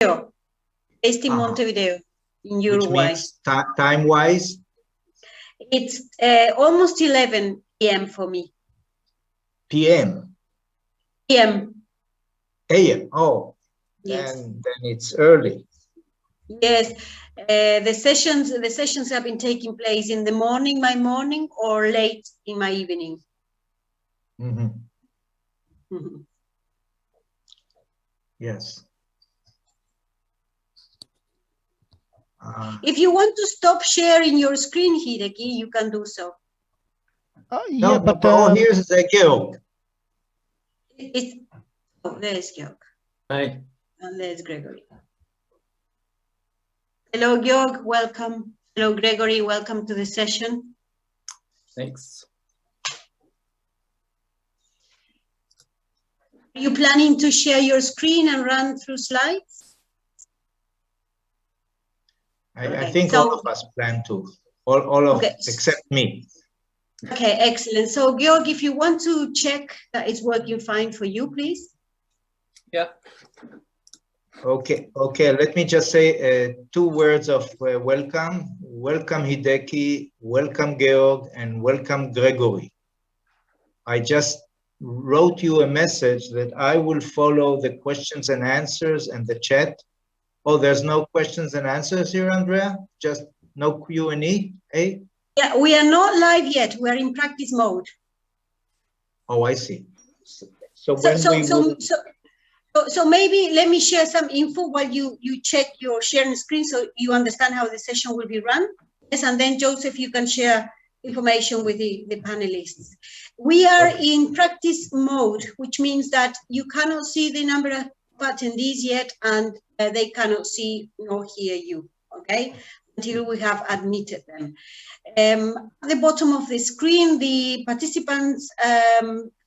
based in Montevideo, in Uruguay. Which means time-wise? It's almost 11 p.m. for me. PM? PM. AM, oh, yes. Then it's early. Yes, the sessions have been taking place in the morning, my morning, or late in my evening. Yes. If you want to stop sharing your screen, Hideki, you can do so. Yeah, no, but here's Georg. There's Georg. Hi. And there's Gregory. Hello, Georg, welcome. Hello, Gregory, welcome to the session. Thanks. Are you planning to share your screen and run through slides? I think all of us plan to, all of except me. Okay, excellent. So, Georg, if you want to check that it's working fine for you, please. Yeah. Okay, let me just say 2 words of welcome. Welcome, Hideki, welcome, Georg, and welcome, Gregory. I just wrote you a message that I will follow the questions and answers and the chat. Oh, there's no questions and answers here, Andrea? Just no Q&A, eh? Yeah, we are not live yet. We're in practice mode. Oh, I see. So maybe let me share some info while you check your sharing screen so you understand how the session will be run. Yes, and then Joseph, you can share information with the panelists. We are in practice mode, which means that you cannot see the number of attendees yet, and they cannot see nor hear you, okay, until we have admitted them. At the bottom of the screen, the participants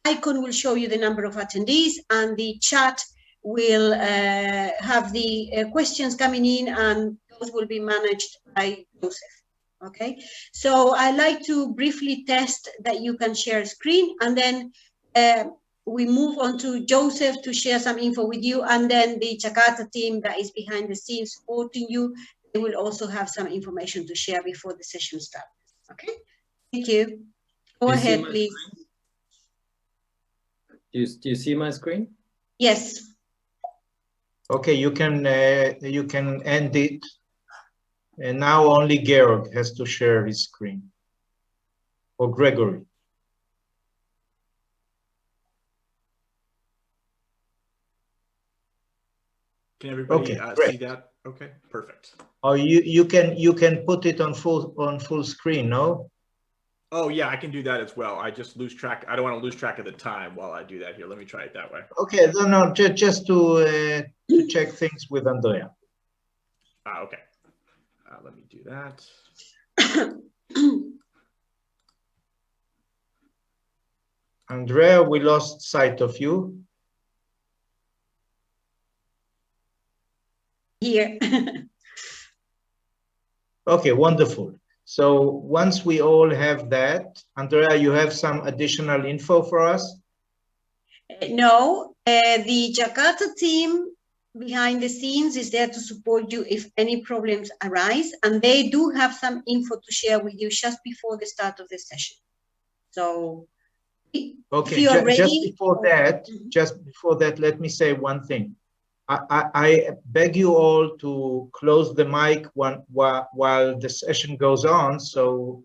icon will show you the number of attendees, and the chat will have the questions coming in, and those will be managed by Joseph. Okay, so I like to briefly test that you can share a screen, and then we move on to Joseph to share some info with you, and then the Jakarta team that is behind the scenes supporting you, they will also have some information to share before the session starts. Okay, thank you. Go ahead, please. Do you see my screen? Yes. Okay, you can end it. And now only Georg has to share his screen. Or Gregory. Can everybody see that? Okay, perfect. Oh, you can put it on full screen, no? Oh yeah, I can do that as well. I just lose track. I don't want to lose track of the time while I do that here. Let me try it that way. Okay, no, just to check things with Andrea. Okay. Let me do that. Andrea, we lost sight of you. Here. Okay, wonderful. So once we all have that, Andrea, you have some additional info for us? No, the Jakarta team behind the scenes is there to support you if any problems arise, and they do have some info to share with you just before the start of the session. So, okay, if you are ready, just before that, let me say one thing. I beg you all to close the mic while the session goes on, so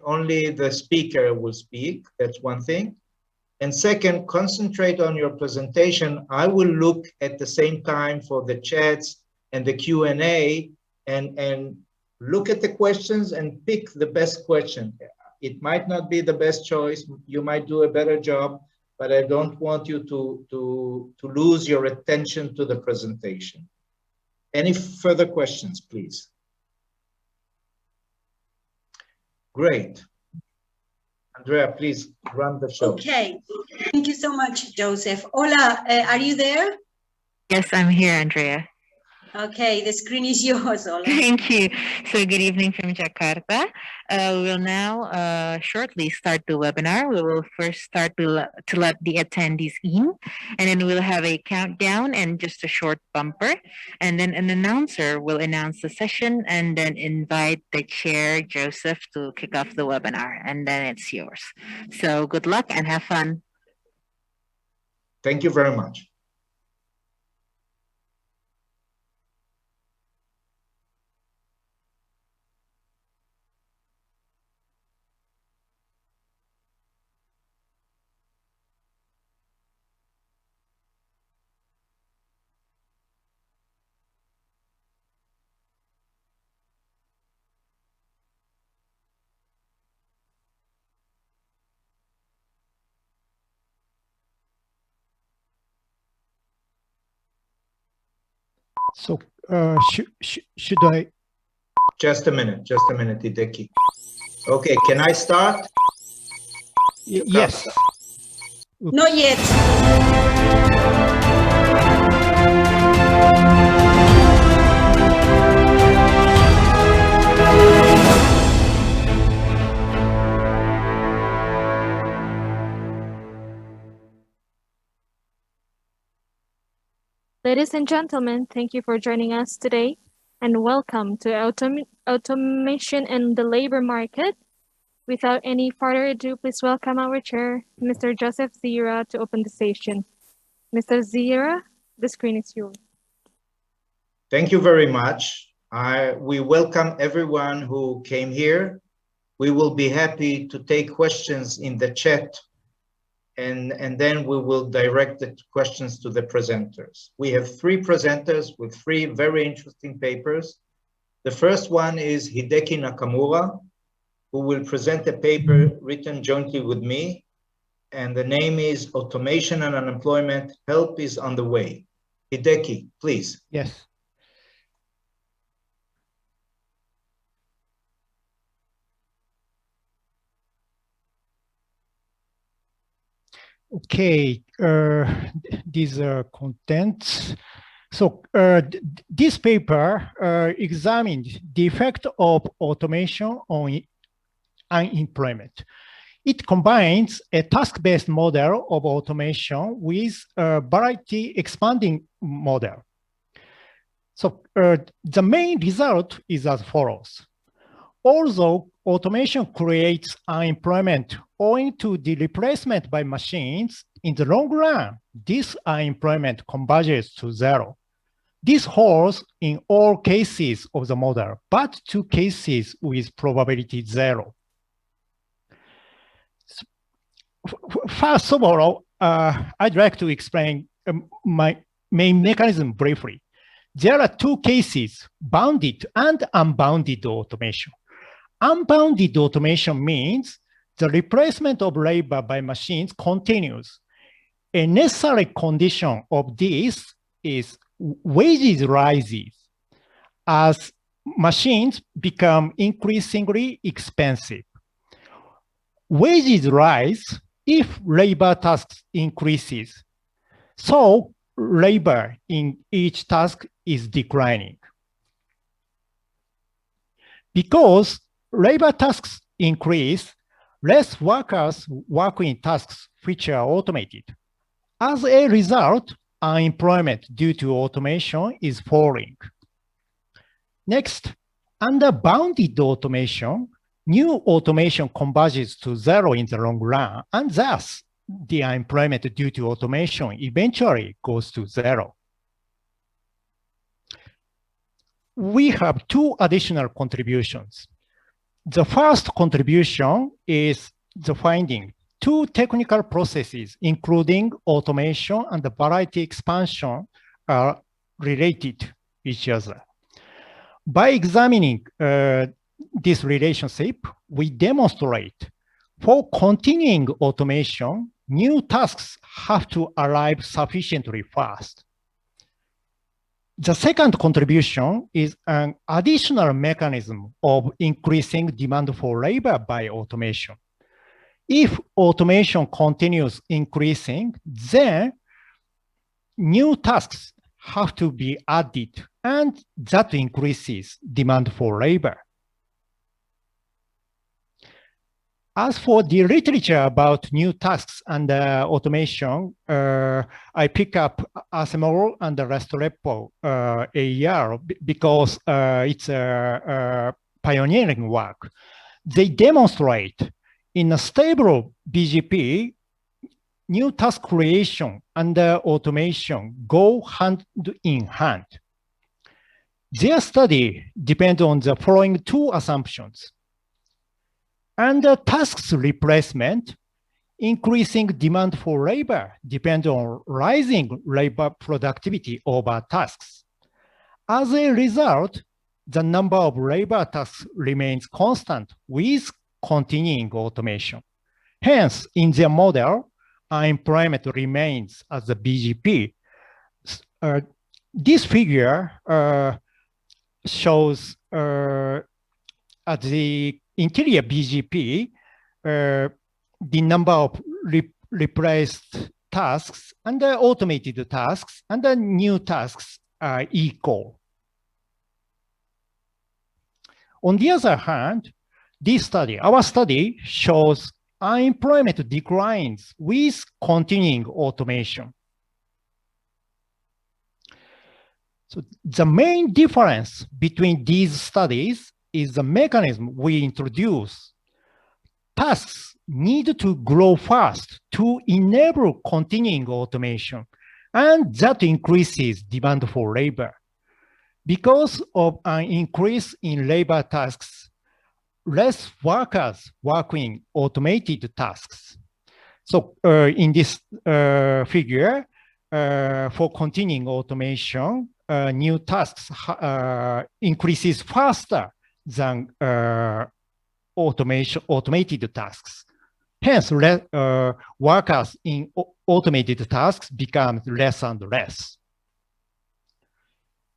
only the speaker will speak. That's one thing. And second, concentrate on your presentation. I will look at the same time for the chats and the Q&A and look at the questions and pick the best question. It might not be the best choice. You might do a better job, but I don't want you to lose your attention to the presentation. Any further questions, please? Great. Andrea, please run the show. Okay, thank you so much, Joseph. Hola, are you there? Yes, I'm here, Andrea. Okay, the screen is yours, Ola. Thank you. So good evening from Jakarta. We will now shortly start the webinar. We will first start to let the attendees in, and then we'll have a countdown and just a short bumper. And then an announcer will announce the session and then invite the chair, Joseph, to kick off the webinar. And then it's yours. So good luck and have fun. Thank you very much. So should I? Just a minute, Hideki. Okay, can I start? Yes. Not yet. Ladies and gentlemen, thank you for joining us today and welcome to Automation and the Labor Market. Without any further ado, please welcome our chair, Mr. Joseph Zira, to open the session. Mr. Zira, the screen is yours. Thank you very much. We welcome everyone who came here. We will be happy to take questions in the chat, and then we will direct the questions to the presenters. We have 3 presenters with 3 very interesting papers. The first one is Hideki Nakamura, who will present a paper written jointly with me, and the name is Automation and Unemployment, Help is on the Way. Hideki, please. Yes. Okay, these are contents. So this paper examined the effect of automation on unemployment. It combines a task-based model of automation with a variety expanding model. So the main result is as follows. Although automation creates unemployment owing to the replacement by machines, in the long run, this unemployment converges to 0. This holds in all cases of the model, but 2 cases with probability 0. First of all, I'd like to explain my main mechanism briefly. There are 2 cases, bounded and unbounded automation. Unbounded automation means the replacement of labor by machines continues. A necessary condition of this is wages rises as machines become increasingly expensive. Wages rise if labor tasks increases. So labor in each task is declining. Because labor tasks increase, less workers work in tasks which are automated. As a result, unemployment due to automation is falling. Next, under bounded automation, new automation converges to 0 in the long run, and thus the unemployment due to automation eventually goes to 0. We have 2 additional contributions. The first contribution is the finding 2 technical processes, including automation and the variety expansion, are related to each other. By examining this relationship, we demonstrate for continuing automation, new tasks have to arrive sufficiently fast. The second contribution is an additional mechanism of increasing demand for labor by automation. If automation continues increasing, then new tasks have to be added, and that increases demand for labor. As for the literature about new tasks and automation, I pick up ASML and Restrepo AER because it's pioneering work. They demonstrate in a stable BGP, new task creation and automation go hand in hand. Their study depends on the following two assumptions. Under tasks replacement, increasing demand for labor depends on rising labor productivity over tasks. As a result, the number of labor tasks remains constant with continuing automation. Hence, in their model, unemployment remains as the BGP. This figure shows at the interior BGP, the number of replaced tasks and the automated tasks and the new tasks are equal. On the other hand, our study shows unemployment declines with continuing automation. So the main difference between these studies is the mechanism we introduce. Tasks need to grow fast to enable continuing automation, and that increases demand for labor. Because of an increase in labor tasks, less workers work in automated tasks. So in this figure, for continuing automation, new tasks increases faster than automated tasks. Hence, workers in automated tasks become less and less.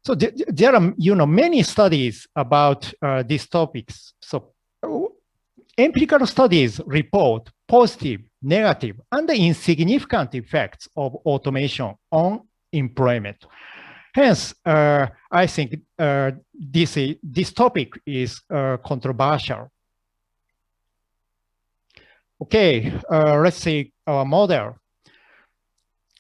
So there are many studies about these topics. So empirical studies report positive, negative, and insignificant effects of automation on employment. Hence, I think this topic is controversial. Okay, let's see our model.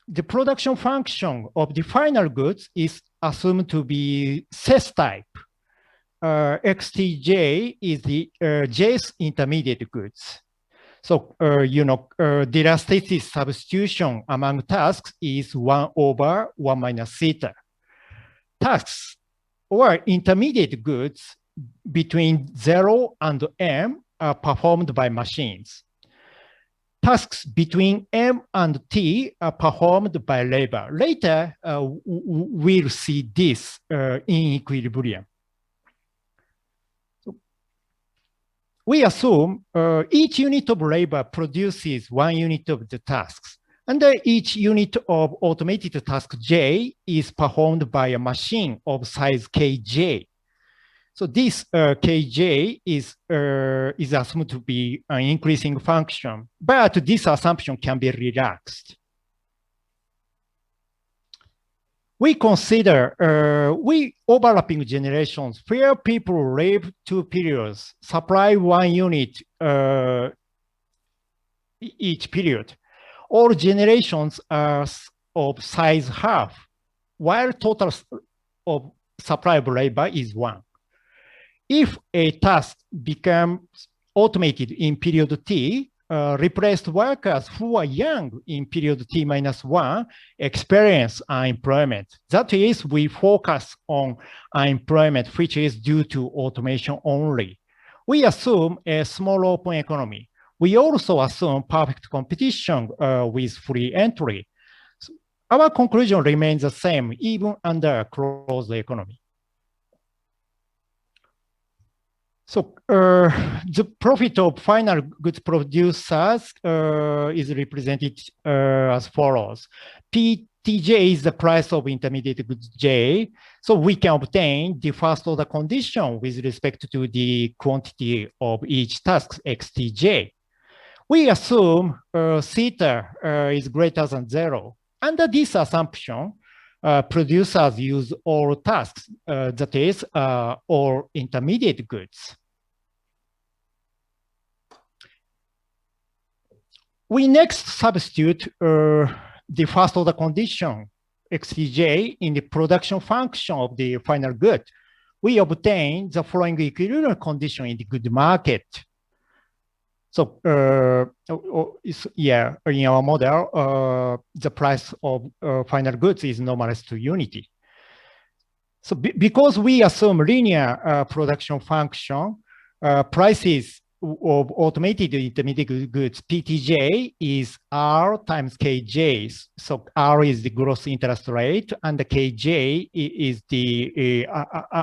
The production function of the final goods is assumed to be CES type. XTJ is the J's intermediate goods. So, the elasticity substitution among tasks is 1/1 minus theta. Tasks or intermediate goods between 0 and M are performed by machines. Tasks between M and T are performed by labor. Later, we'll see this in equilibrium. We assume each unit of labor produces 1 unit of the tasks, and each unit of automated task J is performed by a machine of size Kj. So this Kj is assumed to be an increasing function, but this assumption can be relaxed. We consider overlapping generations where people live 2 periods, supply 1 unit each period. All generations are of size half, while total of supply of labor is 1. If a task becomes automated in period T, replaced workers who are young in period T minus 1 experience unemployment. That is, we focus on unemployment, which is due to automation only. We assume a small open economy. We also assume perfect competition with free entry. So our conclusion remains the same, even under a closed economy. So the profit of final goods producers is represented as follows. PTJ is the price of intermediate goods J. So we can obtain the first order condition with respect to the quantity of each task XTJ. We assume theta is greater than 0. Under this assumption, producers use all tasks, that is, all intermediate goods. We next substitute the first order condition, XTJ, in the production function of the final good. We obtain the following equilibrium condition in the good market. So yeah, in our model, the price of final goods is normalized to unity. So because we assume linear production function, prices of automated intermediate goods, PTJ, is R times KJ. So R is the gross interest rate, and the KJ is the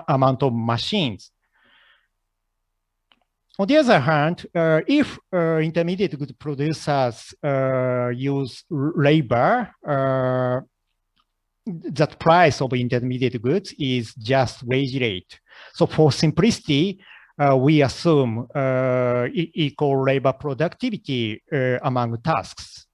amount of machines. On the other hand, if intermediate good producers use labor, that price of intermediate goods is just wage rate. So for simplicity, we assume equal labor productivity among tasks.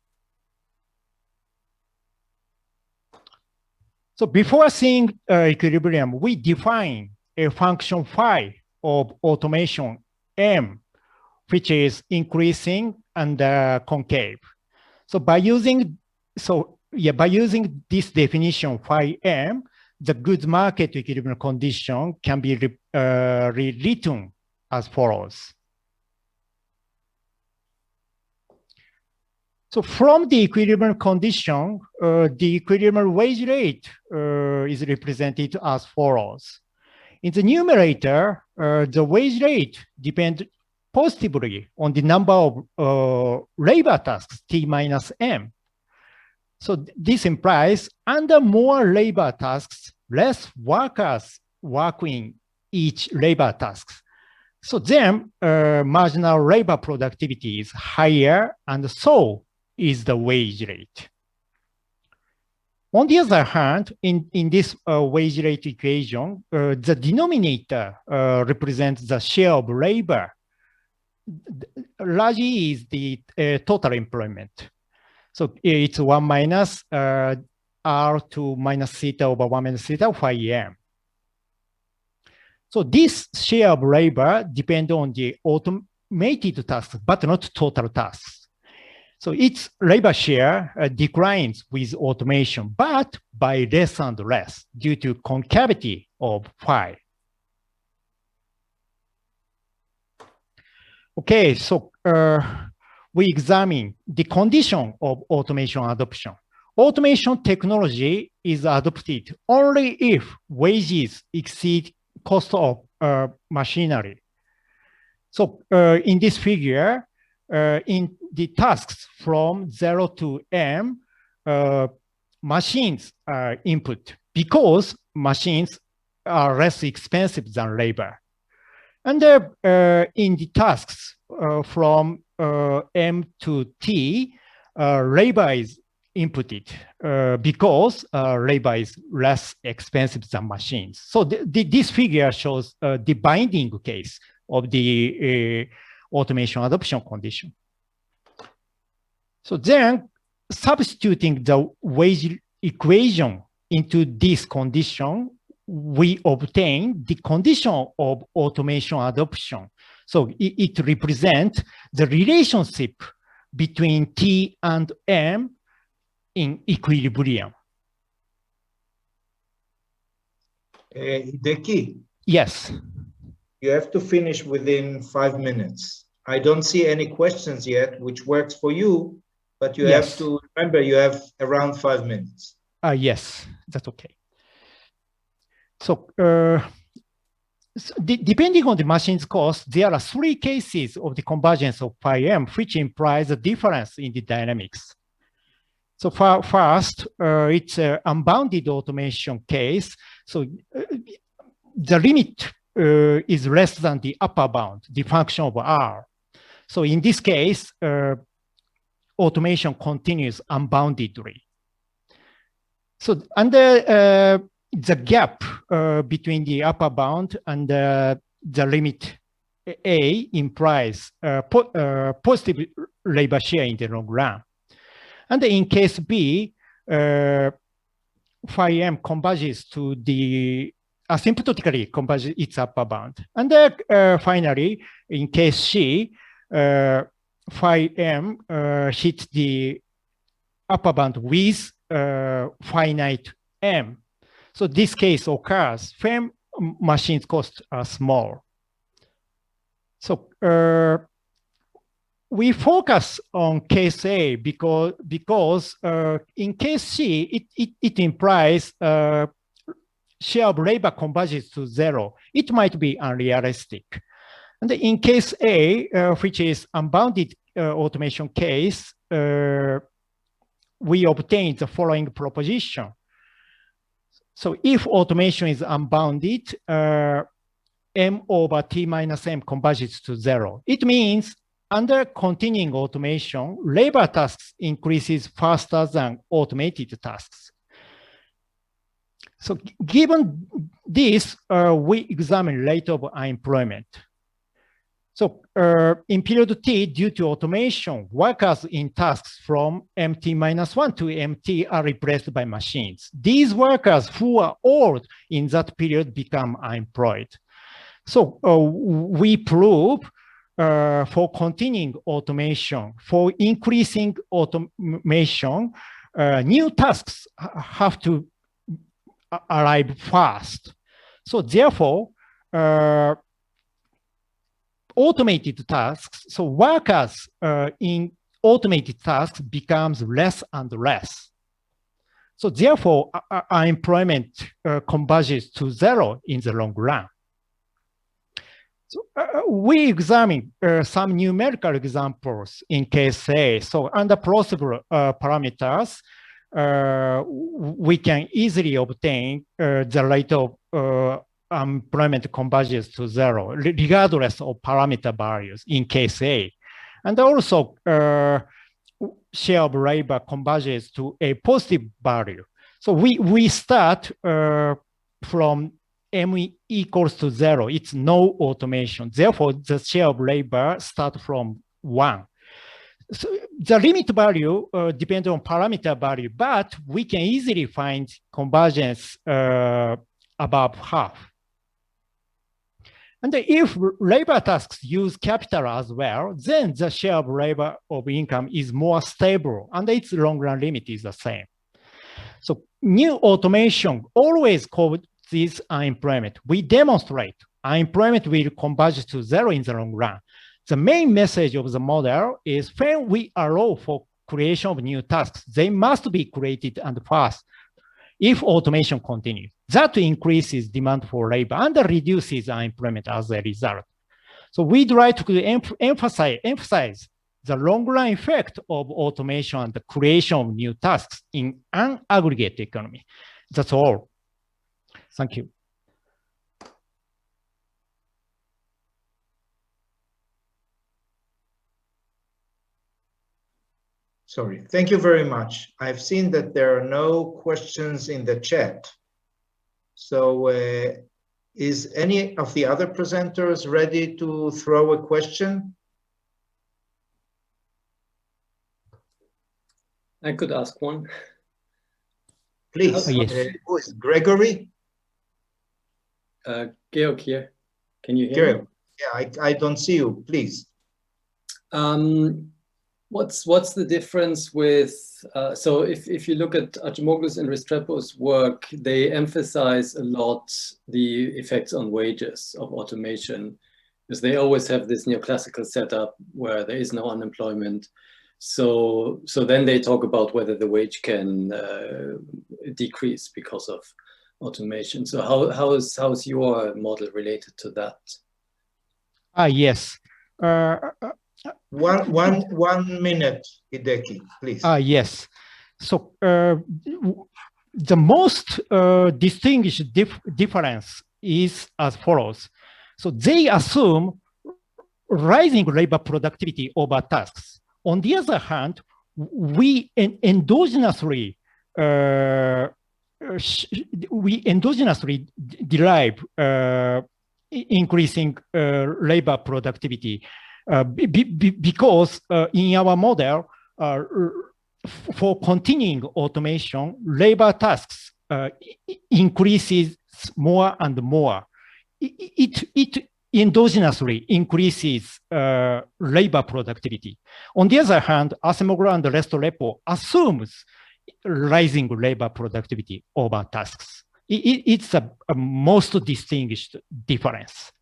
So before seeing equilibrium, we define a function phi of automation M, which is increasing and concave. So by using this definition phi M, the goods market equilibrium condition can be rewritten as follows. So from the equilibrium condition, the equilibrium wage rate is represented as follows. In the numerator, the wage rate depends positively on the number of labor tasks, T minus M. So this implies under more labor tasks, less workers work in each labor task. So then marginal labor productivity is higher, and so is the wage rate. On the other hand, in this wage rate equation, the denominator represents the share of labor. Largely is the total employment. So it's 1 minus R2 minus theta over 1 minus theta phi M. So this share of labor depends on the automated tasks, but not total tasks. So its labor share declines with automation, but by less and less due to concavity of phi. Okay, so we examine the condition of automation adoption. Automation technology is adopted only if wages exceed cost of machinery. So in this figure, in the tasks from 0 to M, machines are input because machines are less expensive than labor. And in the tasks from M to T, labor is inputted because labor is less expensive than machines. So this figure shows the binding case of the automation adoption condition. So then substituting the wage equation into this condition, we obtain the condition of automation adoption. So it represents the relationship between T and M in equilibrium. Hideki, Yes. you have to finish within 5 minutes. I don't see any questions yet, which works for you, but you have to remember you have around 5 minutes. Yes, that's okay. So depending on the machine's cost, there are 3 cases of the convergence of phi M, which implies a difference in the dynamics. So first, it's an unbounded automation case. So the limit is less than the upper bound, the function of R. So in this case, automation continues unboundedly. So under the gap between the upper bound and the limit A implies positive labor share in the long run. And in case B, phi m converges to the asymptotically converges its upper bound. And then finally, in case C, phi m hits the upper bound with finite m. So this case occurs when machines costs are small. So we focus on case A because in case C, it implies share of labor converges to 0. It might be unrealistic. And in case A, which is unbounded automation case, we obtain the following proposition. So if automation is unbounded, m over t minus m converges to 0. It means under continuing automation, labor tasks increases faster than automated tasks. So given this, we examine rate of unemployment. So in period T, due to automation, workers in tasks from MT-1 to MT are replaced by machines. These workers who are old in that period become unemployed. So we prove for continuing automation, for increasing automation, new tasks have to arrive fast. So therefore, automated tasks, so workers in automated tasks becomes less and less. So therefore, unemployment converges to 0 in the long run. So we examine some numerical examples in case A. So under plausible parameters, we can easily obtain the rate of employment converges to 0, regardless of parameter values in case A. And also, share of labor converges to a positive value. So we start from M equals to 0. It's no automation. Therefore, the share of labor start from 1. So the limit value depends on parameter value, but we can easily find convergence above half. And if labor tasks use capital as well, then the share of labor of income is more stable and its long run limit is the same. So new automation always causes unemployment. We demonstrate unemployment will converge to 0 in the long run. The main message of the model is when we allow for creation of new tasks, they must be created and fast. If automation continues, that increases demand for labor and reduces unemployment as a result. So we try to emphasize the long-run effect of automation and the creation of new tasks in an aggregate economy. That's all. Thank you. Sorry, thank you very much. I've seen that there are no questions in the chat. So is any of the other presenters ready to throw a question? I could ask one. Please, yes. Who is Gregory? Georg here. Can you hear me? Yeah, I don't see you, please. What's the difference with, so if you look at Acemoglu's and Restrepo's work, they emphasize a lot the effects on wages of automation, because they always have this neoclassical setup where there is no unemployment. So then they talk about whether the wage can decrease because of automation. So how is your model related to that? Yes. One minute, Hideki, please. Yes. So the most distinguished difference is as follows. So they assume rising labor productivity over tasks. On the other hand, we endogenously derive increasing labor productivity because in our model, for continuing automation, labor tasks increases more and more, it endogenously increases labor productivity. On the other hand, Acemoglu and REST-repo assumes rising labor productivity over tasks. It's a most distinguished difference.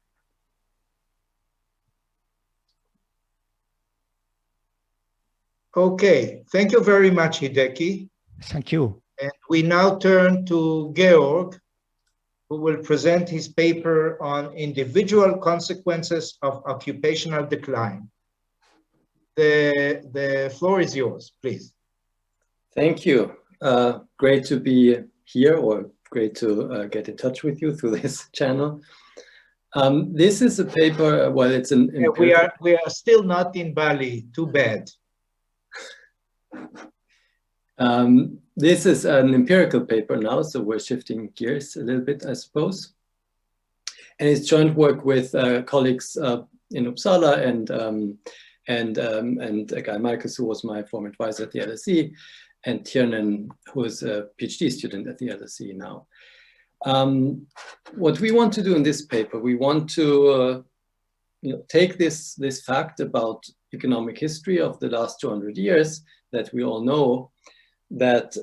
Okay, thank you very much, Hideki. Thank you. And we now turn to Georg, who will present his paper on individual consequences of occupational decline. The floor is yours, please. Thank you. Great to be here, or great to get in touch with you through this channel. This is a paper, well, it's an... We are still not in Bali, too bad. This is an empirical paper now, so we're shifting gears a little bit, I suppose. And it's joint work with colleagues in Uppsala and Guy Marcus, who was my former advisor at the LSE, and Tiernan, who is a PhD student at the LSE now. What we want to do in this paper, we want to take this fact about economic history of the last 200 years that we all know, that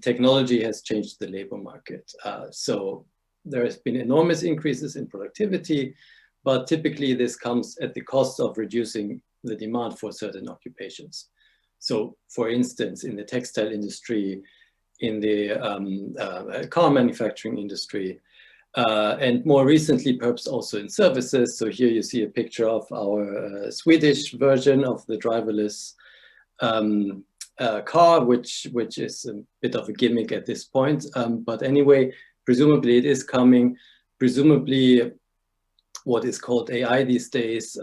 technology has changed the labor market. So there has been enormous increases in productivity, but typically this comes at the cost of reducing the demand for certain occupations. So for instance, in the textile industry, in the car manufacturing industry, and more recently, perhaps also in services. So here you see a picture of our Swedish version of the driverless car, which is a bit of a gimmick at this point. But anyway, presumably it is coming. Presumably what is called AI these days,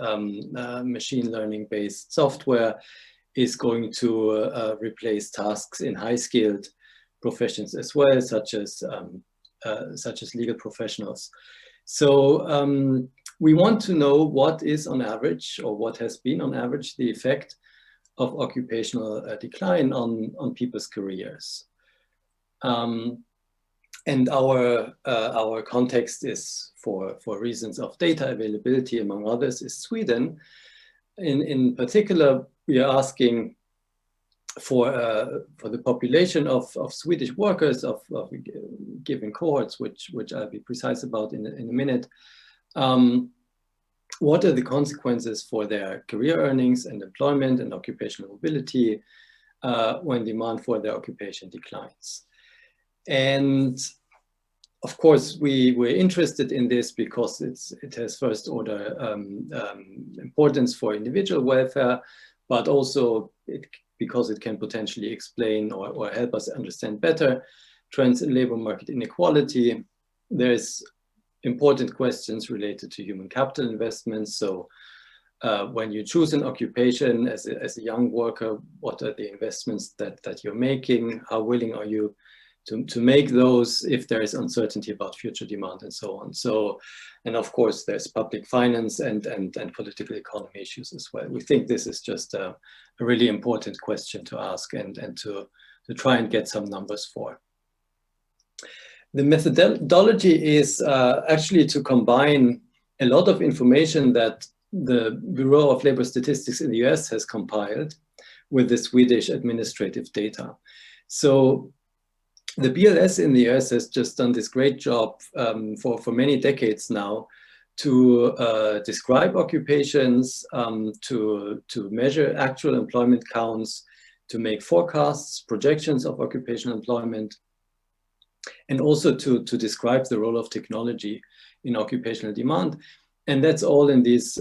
machine learning based software, is going to replace tasks in high-skilled professions as well, such as legal professionals. So we want to know what is on average, or what has been on average, the effect of occupational decline on people's careers. And our context is, for reasons of data availability, among others, is Sweden. In particular, we are asking for the population of Swedish workers of given cohorts, which I'll be precise about in a minute. What are the consequences for their career earnings and employment and occupational mobility when demand for their occupation declines? And of course, we're interested in this because it has first order importance for individual welfare, but also because it can potentially explain or help us understand better trends in labor market inequality. There's important questions related to human capital investments. So when you choose an occupation as a young worker, what are the investments that you're making? How willing are you to make those if there is uncertainty about future demand and so on? So, and of course, there's public finance and political economy issues as well. We think this is just a really important question to ask and to try and get some numbers for. The methodology is actually to combine a lot of information that the Bureau of Labor Statistics in the US has compiled with the Swedish administrative data. So the BLS in the US has just done this great job for many decades now to describe occupations, to measure actual employment counts, to make forecasts, projections of occupational employment, and also to describe the role of technology in occupational demand. And that's all in these,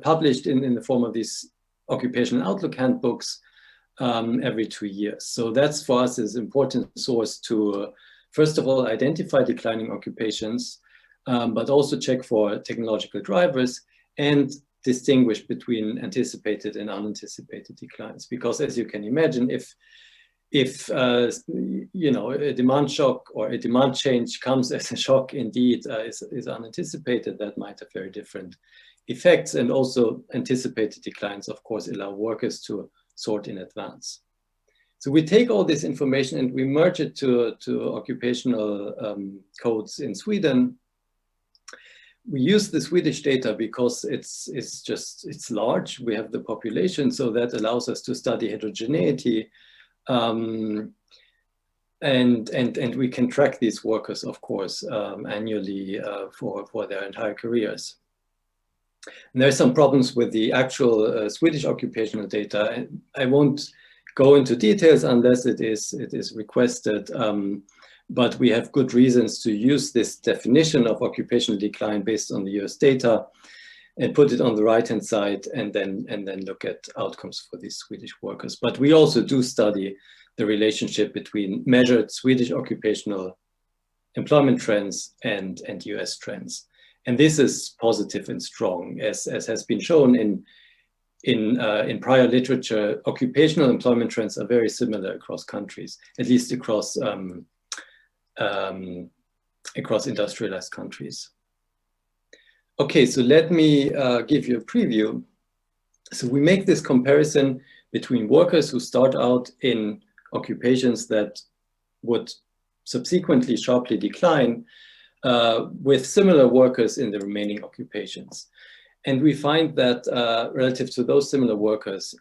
published in the form of these occupational outlook handbooks every 2 years. So that's for us is an important source to, first of all, identify declining occupations, but also check for technological drivers and distinguish between anticipated and unanticipated declines. Because as you can imagine, if you know, a demand shock or a demand change comes as a shock indeed is unanticipated, that might have very different effects. And also anticipated declines, of course, allow workers to sort in advance. So we take all this information and we merge it to occupational codes in Sweden. We use the Swedish data because it's large. We have the population, so that allows us to study heterogeneity. And we can track these workers, of course, annually for their entire careers. And there are some problems with the actual Swedish occupational data. And I won't go into details unless it is requested. But we have good reasons to use this definition of occupational decline based on the US data and put it on the right-hand side and then look at outcomes for these Swedish workers. But we also do study the relationship between measured Swedish occupational employment trends and US trends. And this is positive and strong, as has been shown in prior literature. Occupational employment trends are very similar across countries, at least across industrialized countries. Okay, so let me give you a preview. So we make this comparison between workers who start out in occupations that would subsequently sharply decline with similar workers in the remaining occupations. And we find that relative to those similar workers,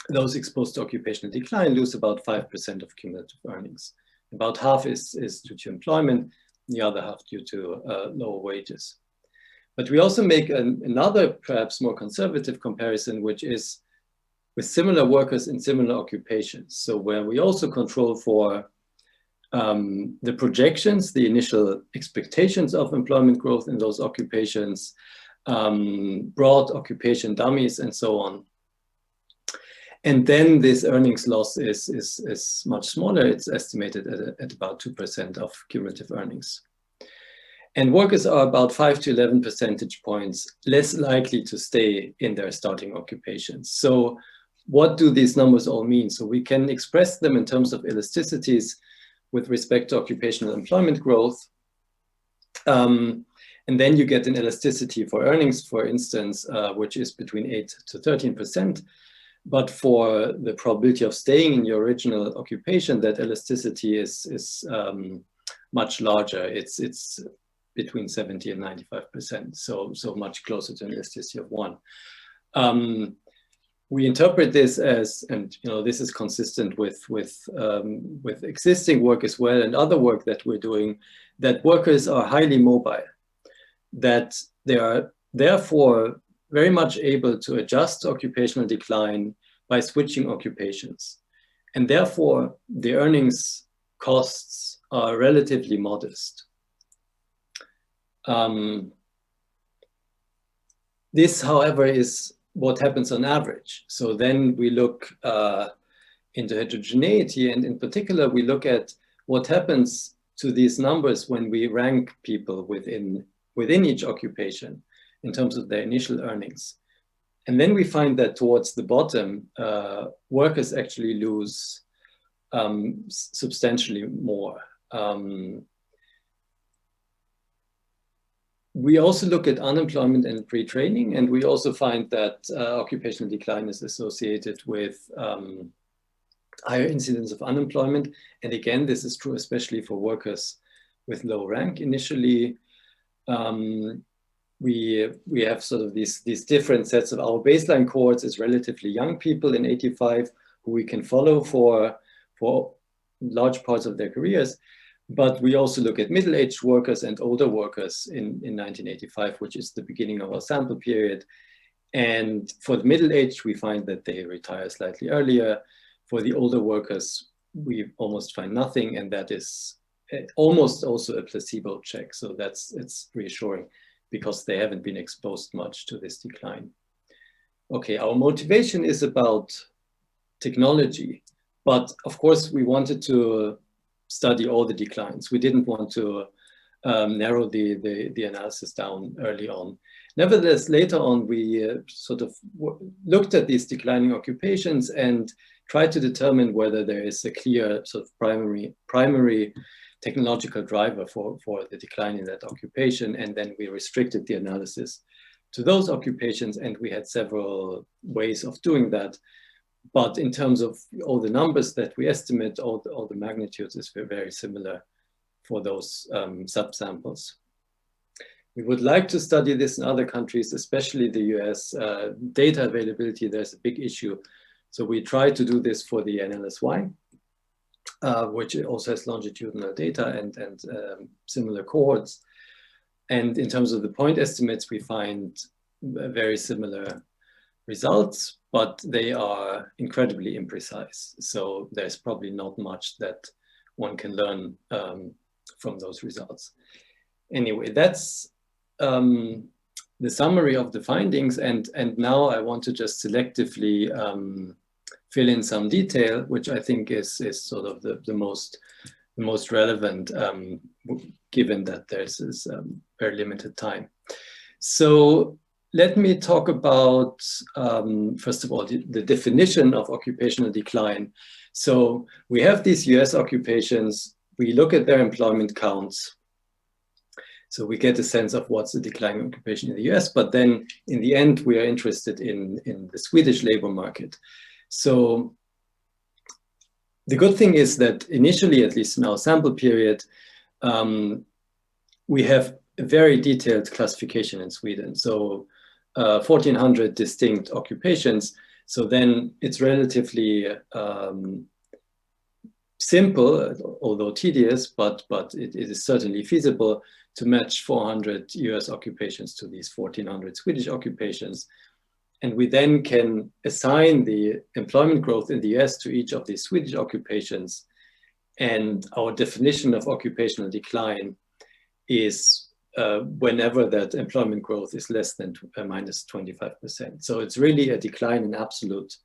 those exposed to occupational decline lose about 5% of cumulative earnings. About half is due to employment, the other half due to lower wages. But we also make another, perhaps more conservative comparison, which is with similar workers in similar occupations. So where we also control for the projections, the initial expectations of employment growth in those occupations, broad occupation dummies, and so on. And then this earnings loss is much smaller. It's estimated at about 2% of cumulative earnings. And workers are about 5 to 11 percentage points less likely to stay in their starting occupations. So what do these numbers all mean? So we can express them in terms of elasticities with respect to occupational employment growth. And then you get an elasticity for earnings, for instance, which is between 8 to 13%. But for the probability of staying in your original occupation, that elasticity is much larger. It's between 70 and 95%, so much closer to an elasticity of 1. We interpret this as, and this is consistent with existing work as well and other work that we're doing, that workers are highly mobile, that they are therefore very much able to adjust to occupational decline by switching occupations. And therefore, the earnings costs are relatively modest. This, however, is what happens on average. So then we look into heterogeneity, and in particular, we look at what happens to these numbers when we rank people within each occupation in terms of their initial earnings. And then we find that towards the bottom, workers actually lose substantially more. We also look at unemployment and pre-training, and we also find that occupational decline is associated with higher incidence of unemployment. And again, this is true especially for workers with low rank initially. We have sort of these different sets of our baseline cohorts is relatively young people in 85 who we can follow for large parts of their careers. But we also look at middle-aged workers and older workers in 1985, which is the beginning of our sample period. And for the middle-aged, we find that they retire slightly earlier. For the older workers, we almost find nothing, and that is almost also a placebo check. So it's reassuring because they haven't been exposed much to this decline. Okay, our motivation is about technology, but of course we wanted to study all the declines. We didn't want to narrow the analysis down early on. Nevertheless, later on, we sort of looked at these declining occupations and tried to determine whether there is a clear sort of primary technological driver for the decline in that occupation. And then we restricted the analysis to those occupations, and we had several ways of doing that. But in terms of all the numbers that we estimate, all the magnitudes is very similar for those subsamples. We would like to study this in other countries, especially the US. Data availability, there's a big issue. So we try to do this for the NLSY, which also has longitudinal data and similar cohorts. And in terms of the point estimates, we find very similar results, but they are incredibly imprecise. So there's probably not much that one can learn from those results. Anyway, that's the summary of the findings. And now I want to just selectively fill in some detail, which I think is sort of the most relevant, given that there's this very limited time. So let me talk about, first of all, the definition of occupational decline. So we have these US occupations, we look at their employment counts. So we get a sense of what's the declining occupation in the US, but then in the end, we are interested in the Swedish labor market. So the good thing is that initially, at least in our sample period, we have a very detailed classification in Sweden. So 1,400 distinct occupations. So then it's relatively simple, although tedious, but it is certainly feasible to match 400 US occupations to these 1,400 Swedish occupations. And we then can assign the employment growth in the US to each of these Swedish occupations. And our definition of occupational decline is whenever that employment growth is less than minus 25%. So it's really a decline in absolute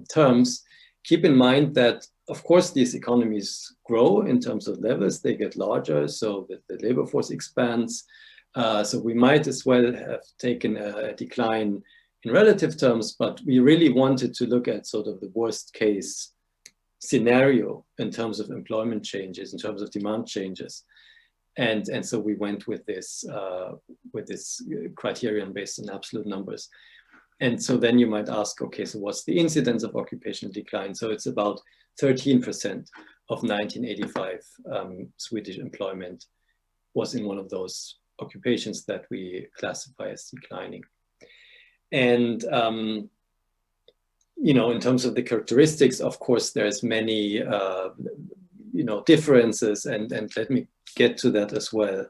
terms. Keep in mind that, of course, these economies grow in terms of levels, they get larger, so that the labor force expands. So we might as well have taken a decline in relative terms, but we really wanted to look at sort of the worst case scenario in terms of employment changes, in terms of demand changes. And so we went with this criterion based on absolute numbers. And so then you might ask, okay, so what's the incidence of occupational decline? So it's about 13% of 1985 Swedish employment was in one of those occupations that we classify as declining. And, you know, in terms of the characteristics, of course, there's many, you know, differences, and let me get to that as well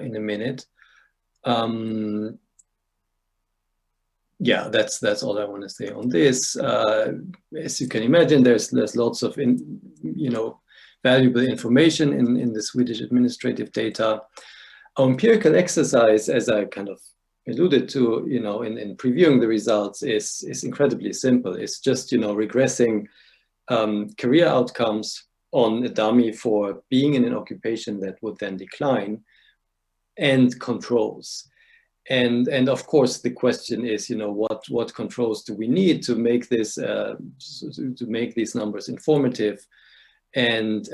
in a minute. Yeah, that's all I want to say on this. As you can imagine, there's lots of you know, valuable information in the Swedish administrative data. Our empirical exercise, as I kind of alluded to, you know, in previewing the results, is incredibly simple. It's just, you know, regressing career outcomes on a dummy for being in an occupation that would then decline, and controls. And of course, the question is, you know, what controls do we need to make this to make these numbers informative, and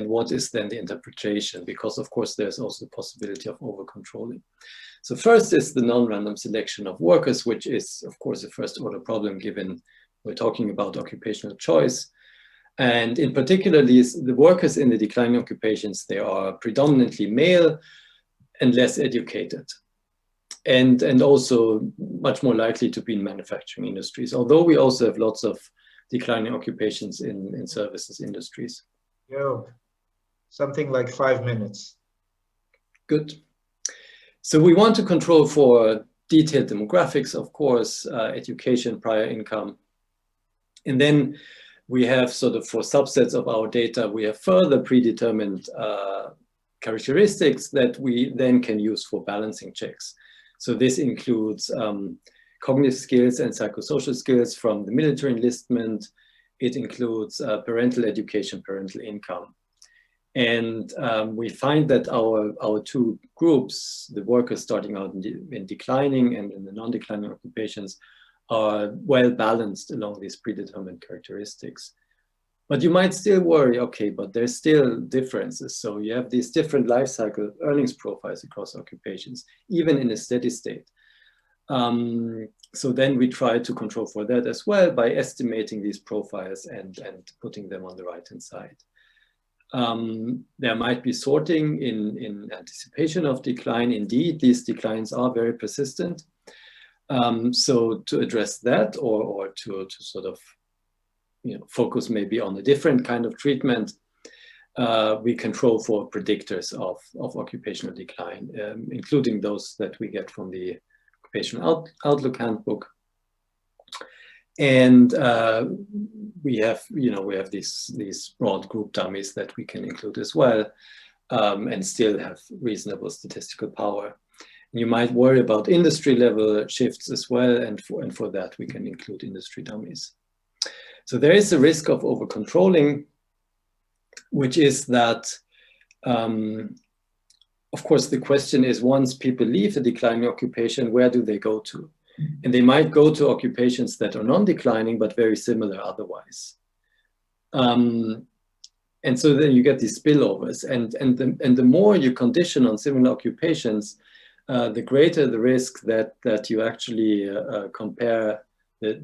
what is then the interpretation? Because of course, there's also the possibility of over controlling. So first is the non-random selection of workers, which is of course a first order problem, given we're talking about occupational choice. And in particular, the workers in the declining occupations, they are predominantly male and less educated, and also much more likely to be in manufacturing industries, although we also have lots of declining occupations in services industries. Yo, something like 5 minutes. Good. So we want to control for detailed demographics, of course, education, prior income. And then we have sort of, for subsets of our data, we have further predetermined characteristics that we then can use for balancing checks. So this includes cognitive skills and psychosocial skills from the military enlistment. It includes parental education, parental income. And we find that our two groups, the workers starting out in declining and in the non-declining occupations, are well balanced along these predetermined characteristics. But you might still worry, okay, but there's still differences. So you have these different life cycle earnings profiles across occupations, even in a steady state. So then we try to control for that as well by estimating these profiles and putting them on the right-hand side. There might be sorting in anticipation of decline. Indeed, these declines are very persistent. So to address that or to sort of focus maybe on a different kind of treatment, we control for predictors of occupational decline, including those that we get from the Occupational Outlook Handbook. And we have these broad group dummies that we can include as well, and still have reasonable statistical power. You might worry about industry level shifts as well, and for that we can include industry dummies. So there is a risk of over controlling, which is that, of course, the question is, once people leave a declining occupation, where do they go to? And they might go to occupations that are non-declining, but very similar otherwise. And so then you get these spillovers. And the more you condition on similar occupations, the greater the risk that you actually compare the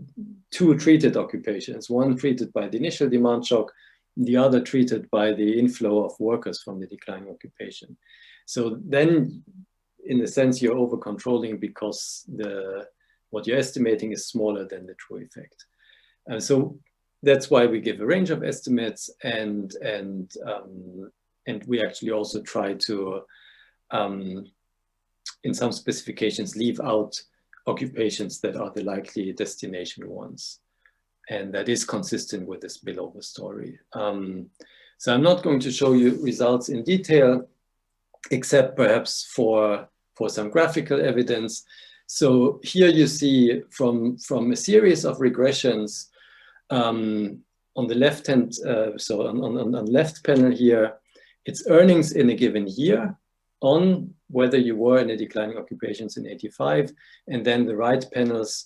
two treated occupations, one treated by the initial demand shock, the other treated by the inflow of workers from the declining occupation. So then, in a sense, you're over controlling because what you're estimating is smaller than the true effect. So that's why we give a range of estimates, and we actually also try to, in some specifications, leave out occupations that are the likely destination ones. And that is consistent with the spillover story. So I'm not going to show you results in detail, except perhaps for some graphical evidence. So here you see from a series of regressions on the left hand, so on the left panel here, it's earnings in a given year on whether you were in a declining occupations in 85, and then the right panels,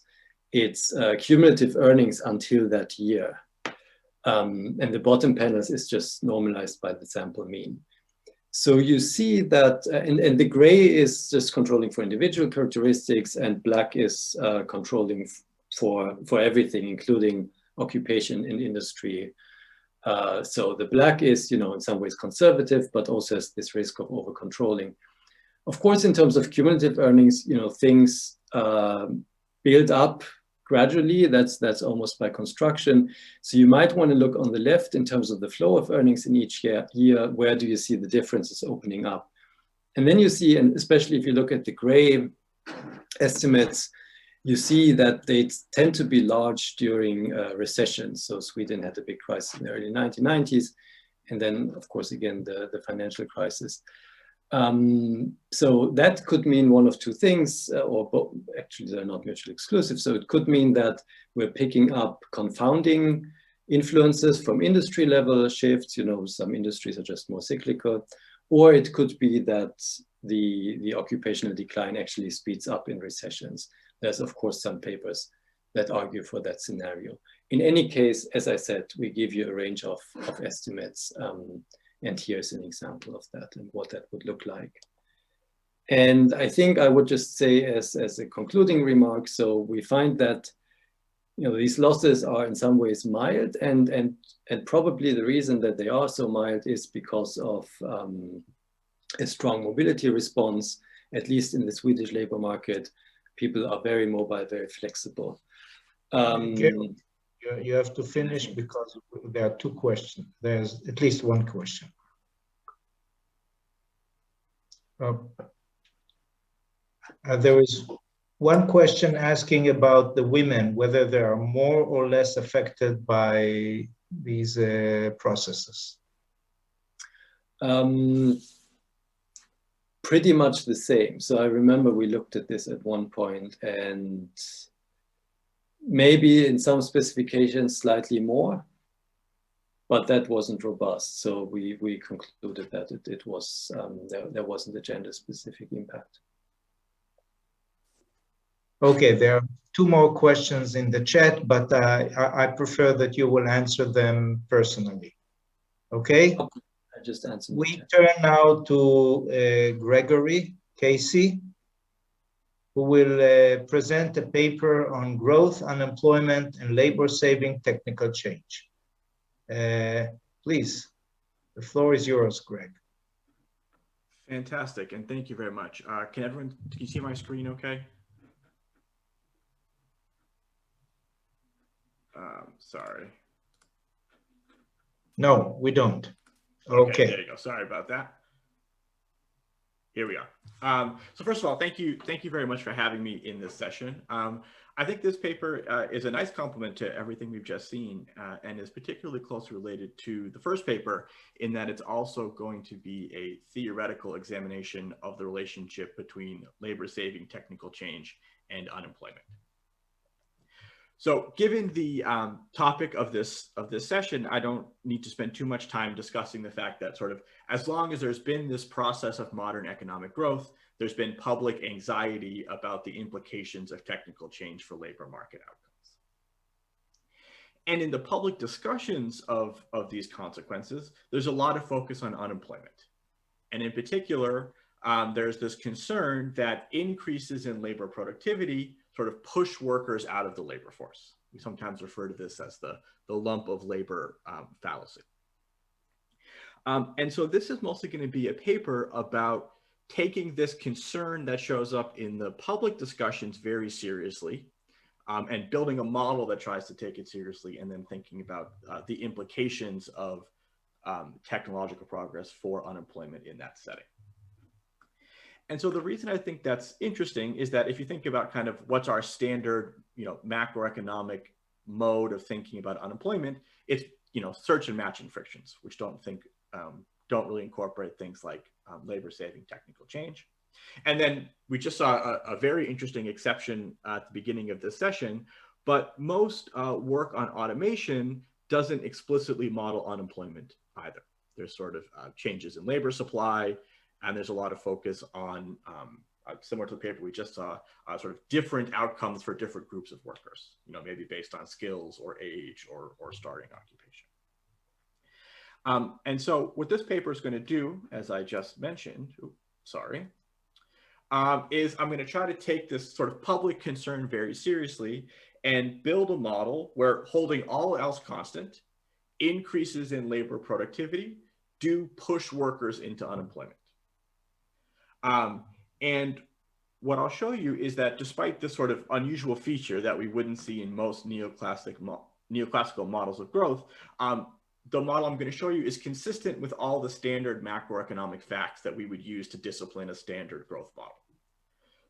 it's cumulative earnings until that year. And the bottom panels is just normalized by the sample mean. So you see that, and the gray is just controlling for individual characteristics, and black is controlling for everything, including occupation in industry. So the black is, in some ways conservative, but also has this risk of over controlling. Of course, in terms of cumulative earnings, things build up gradually. That's almost by construction. So you might want to look on the left in terms of the flow of earnings in each year, where do you see the differences opening up? And then you see, and especially if you look at the gray estimates, you see that they tend to be large during recessions. So Sweden had a big crisis in the early 1990s. And then, of course, again, the financial crisis. So that could mean one of two things, or both. Actually they're not mutually exclusive. So it could mean that we're picking up confounding influences from industry level shifts, some industries are just more cyclical, or it could be that the occupational decline actually speeds up in recessions. There's of course some papers that argue for that scenario. In any case, as I said, we give you a range of estimates. And here's an example of that and what that would look like. And I think I would just say as a concluding remark, so we find that these losses are in some ways mild, and probably the reason that they are so mild is because of a strong mobility response, at least in the Swedish labor market. People are very mobile, very flexible. You have to finish because there are two questions. There's at least one question. There is one question asking about the women, whether they are more or less affected by these processes. Pretty much the same. So I remember we looked at this at one point, and maybe in some specifications slightly more, but that wasn't robust. So we concluded that it was there wasn't a gender specific impact. Okay, there are two more questions in the chat, but I prefer that you will answer them personally. Okay? I just answered. We turn now to Gregory Casey. who will present a paper on growth, unemployment, and labor-saving technical change. Please, the floor is yours, Greg. Fantastic, and thank you very much. Can you see my screen okay? Sorry. No, we don't. Okay. There you go. Sorry about that. Here we are. So first of all, thank you very much for having me in this session. I think this paper is a nice complement to everything we've just seen and is particularly closely related to the first paper in that it's also going to be a theoretical examination of the relationship between labor-saving technical change and unemployment. So given the topic of this session, I don't need to spend too much time discussing the fact that sort of as long as there's been this process of modern economic growth, there's been public anxiety about the implications of technical change for labor market outcomes. And in the public discussions of these consequences, there's a lot of focus on unemployment. And in particular, there's this concern that increases in labor productivity sort of push workers out of the labor force. We sometimes refer to this as the lump of labor fallacy. And so this is mostly going to be a paper about taking this concern that shows up in the public discussions very seriously and building a model that tries to take it seriously and then thinking about the implications of technological progress for unemployment in that setting. And so the reason I think that's interesting is that if you think about kind of what's our standard, macroeconomic mode of thinking about unemployment, it's, search and matching frictions, which don't really incorporate things like labor-saving technical change. And then we just saw a very interesting exception at the beginning of this session, but most work on automation doesn't explicitly model unemployment either. There's sort of changes in labor supply, and there's a lot of focus on, similar to the paper we just saw, sort of different outcomes for different groups of workers, maybe based on skills or age or starting occupation. And so what this paper is going to do, as I just mentioned, is I'm going to try to take this sort of public concern very seriously and build a model where, holding all else constant, increases in labor productivity do push workers into unemployment. And what I'll show you is that despite this sort of unusual feature that we wouldn't see in most neoclassical models of growth, the model I'm going to show you is consistent with all the standard macroeconomic facts that we would use to discipline a standard growth model.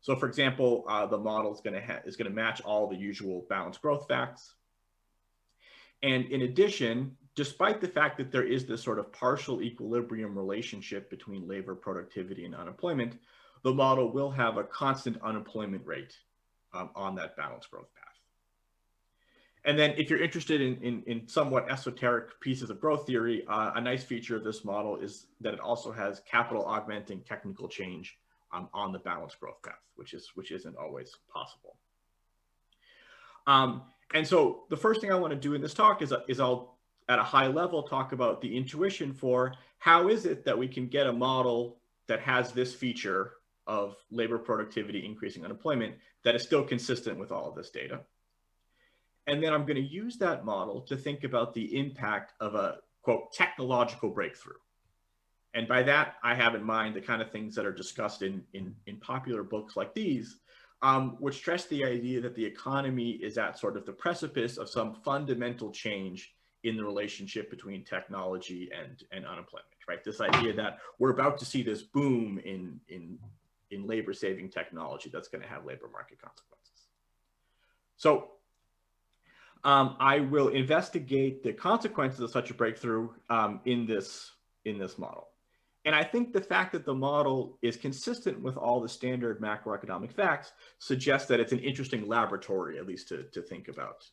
So for example, the model is going to match all the usual balanced growth facts. And in addition, despite the fact that there is this sort of partial equilibrium relationship between labor productivity and unemployment, the model will have a constant unemployment rate on that balanced growth path. And then if you're interested in somewhat esoteric pieces of growth theory, a nice feature of this model is that it also has capital augmenting technical change on the balanced growth path, which isn't always possible. And so the first thing I want to do in this talk is I'll, at a high level, talk about the intuition for how is it that we can get a model that has this feature of labor productivity increasing unemployment that is still consistent with all of this data. And then I'm going to use that model to think about the impact of a, quote, technological breakthrough. And by that, I have in mind the kind of things that are discussed in popular books like these, which stress the idea that the economy is at sort of the precipice of some fundamental change in the relationship between technology and unemployment, right? This idea that we're about to see this boom in labor-saving technology that's going to have labor market consequences. So I will investigate the consequences of such a breakthrough in this model. And I think the fact that the model is consistent with all the standard macroeconomic facts suggests that it's an interesting laboratory, at least to think about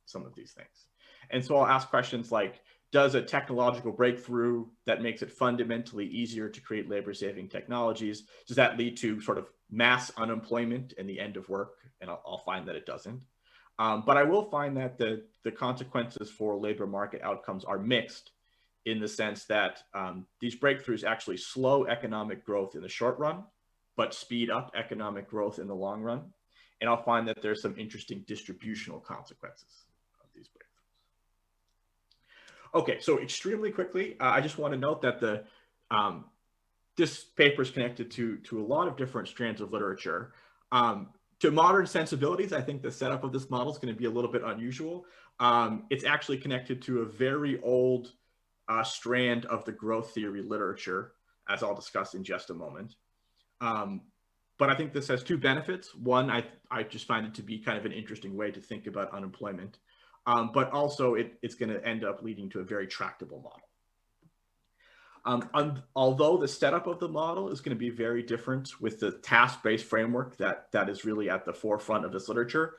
some of these things. And so I'll ask questions like, does a technological breakthrough that makes it fundamentally easier to create labor-saving technologies, does that lead to sort of mass unemployment and the end of work? And I'll find that it doesn't. But I will find that the consequences for labor market outcomes are mixed in the sense that these breakthroughs actually slow economic growth in the short run, but speed up economic growth in the long run. And I'll find that there's some interesting distributional consequences of these breakthroughs. Okay, so extremely quickly, I just want to note that this paper is connected to a lot of different strands of literature. To modern sensibilities, I think the setup of this model is going to be a little bit unusual. It's actually connected to a very old strand of the growth theory literature, as I'll discuss in just a moment. But I think this has two benefits. One, I just find it to be kind of an interesting way to think about unemployment, but also it's going to end up leading to a very tractable model. Although the setup of the model is going to be very different with the task-based framework that is really at the forefront of this literature,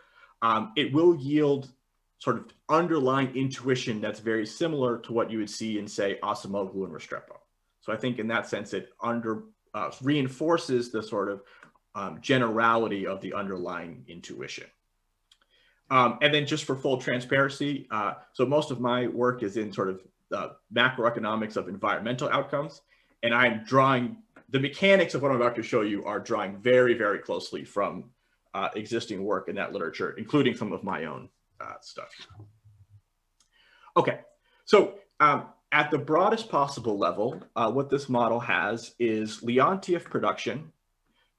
it will yield sort of underlying intuition that's very similar to what you would see in, say, Acemoglu and Restrepo. So I think in that sense, it reinforces the sort of generality of the underlying intuition. And then just for full transparency, so most of my work is in sort of macroeconomics of environmental outcomes, and I'm drawing, the mechanics of what I'm about to show you are drawing very, very closely from existing work in that literature, including some of my own stuff here. Okay, so at the broadest possible level, what this model has is Leontief production,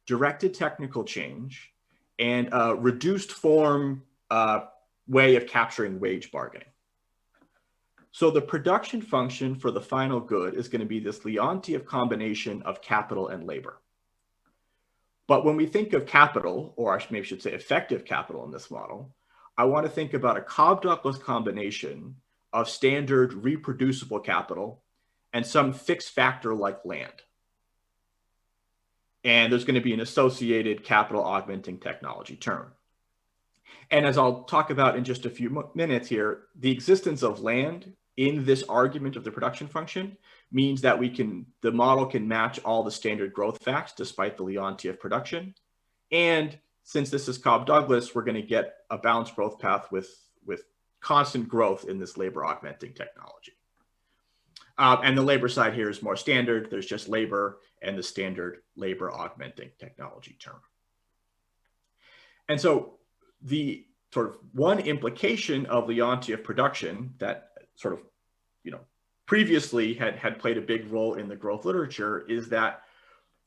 directed technical change, and a reduced form way of capturing wage bargaining. So the production function for the final good is going to be this Leontief combination of capital and labor. But when we think of capital, or I maybe should say effective capital in this model, I want to think about a Cobb-Douglas combination of standard reproducible capital and some fixed factor like land. And there's going to be an associated capital augmenting technology term. And as I'll talk about in just a few minutes here, the existence of land in this argument of the production function means that the model can match all the standard growth facts despite the Leontief production. And since this is Cobb-Douglas, we're going to get a balanced growth path with constant growth in this labor augmenting technology. And the labor side here is more standard. There's just labor and the standard labor augmenting technology term. And so the sort of one implication of Leontief production that sort of, previously had played a big role in the growth literature is that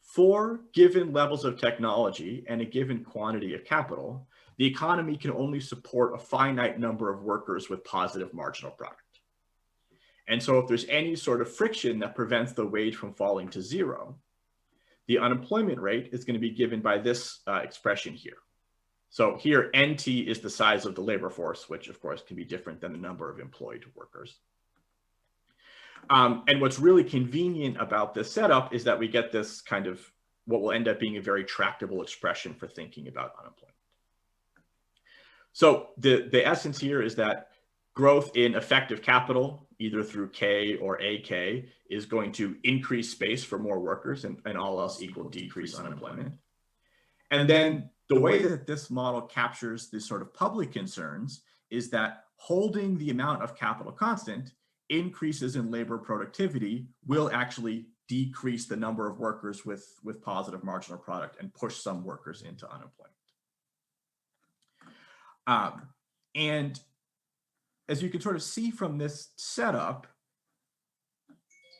for given levels of technology and a given quantity of capital, the economy can only support a finite number of workers with positive marginal product. And so if there's any sort of friction that prevents the wage from falling to zero, the unemployment rate is going to be given by this expression here. So here, NT is the size of the labor force, which of course can be different than the number of employed workers. And what's really convenient about this setup is that we get this kind of what will end up being a very tractable expression for thinking about unemployment. So the essence here is that growth in effective capital, either through K or AK, is going to increase space for more workers and all else equal decrease unemployment. And then the way that this model captures the sort of public concerns is that holding the amount of capital constant, increases in labor productivity will actually decrease the number of workers with positive marginal product and push some workers into unemployment. And as you can sort of see from this setup,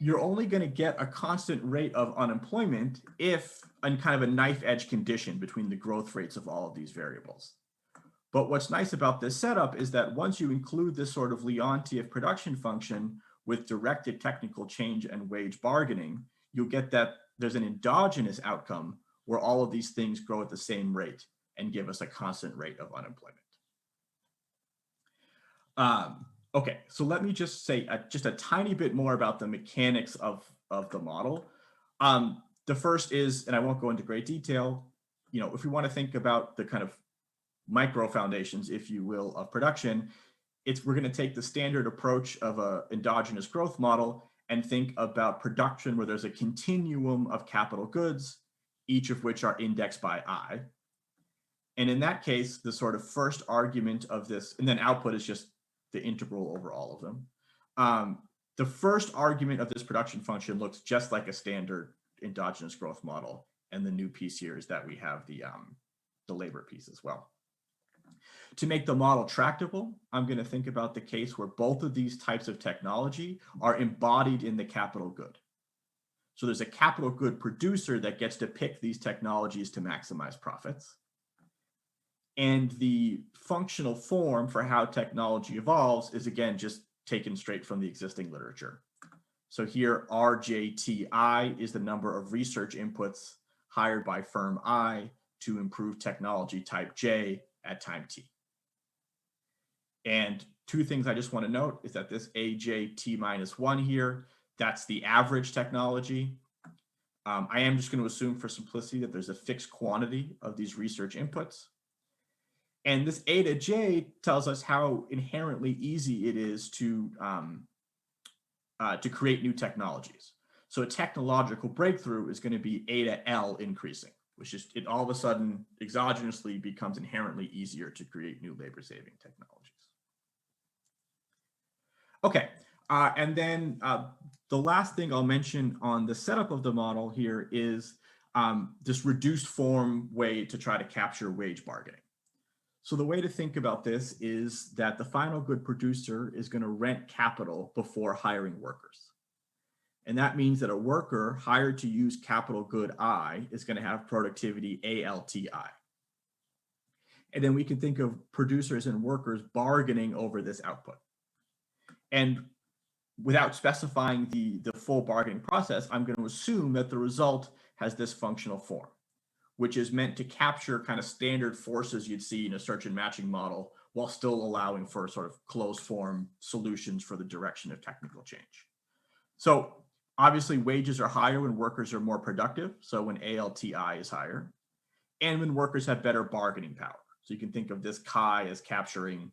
you're only going to get a constant rate of unemployment if in kind of a knife edge condition between the growth rates of all of these variables. But what's nice about this setup is that once you include this sort of Leontief production function with directed technical change and wage bargaining, you'll get that there's an endogenous outcome where all of these things grow at the same rate and give us a constant rate of unemployment. Okay, so let me just say just a tiny bit more about the mechanics of the model. The first is, and I won't go into great detail, if we want to think about the kind of micro foundations, if you will, of production, we're going to take the standard approach of an endogenous growth model and think about production where there's a continuum of capital goods, each of which are indexed by I. And in that case, the sort of first argument of this, and then output is just the integral over all of them. The first argument of this production function looks just like a standard endogenous growth model. And the new piece here is that we have the labor piece as well. To make the model tractable, I'm going to think about the case where both of these types of technology are embodied in the capital good. So there's a capital good producer that gets to pick these technologies to maximize profits. And the functional form for how technology evolves is, again, just taken straight from the existing literature. So here, RJTI is the number of research inputs hired by firm I to improve technology type J at time T. And two things I just want to note is that this AJT minus 1 here, that's the average technology. I am just going to assume for simplicity that there's a fixed quantity of these research inputs. And this A to J tells us how inherently easy it is to create new technologies. So a technological breakthrough is going to be A to L increasing, which is it all of a sudden exogenously becomes inherently easier to create new labor-saving technologies. Okay, and then the last thing I'll mention on the setup of the model here is this reduced form way to try to capture wage bargaining. So the way to think about this is that the final good producer is going to rent capital before hiring workers. And that means that a worker hired to use capital good I is going to have productivity ALTI. And then we can think of producers and workers bargaining over this output. And without specifying the full bargaining process, I'm going to assume that the result has this functional form, which is meant to capture kind of standard forces you'd see in a search and matching model while still allowing for sort of closed form solutions for the direction of technical change. So obviously wages are higher when workers are more productive. So when ALTI is higher and when workers have better bargaining power. So you can think of this chi as capturing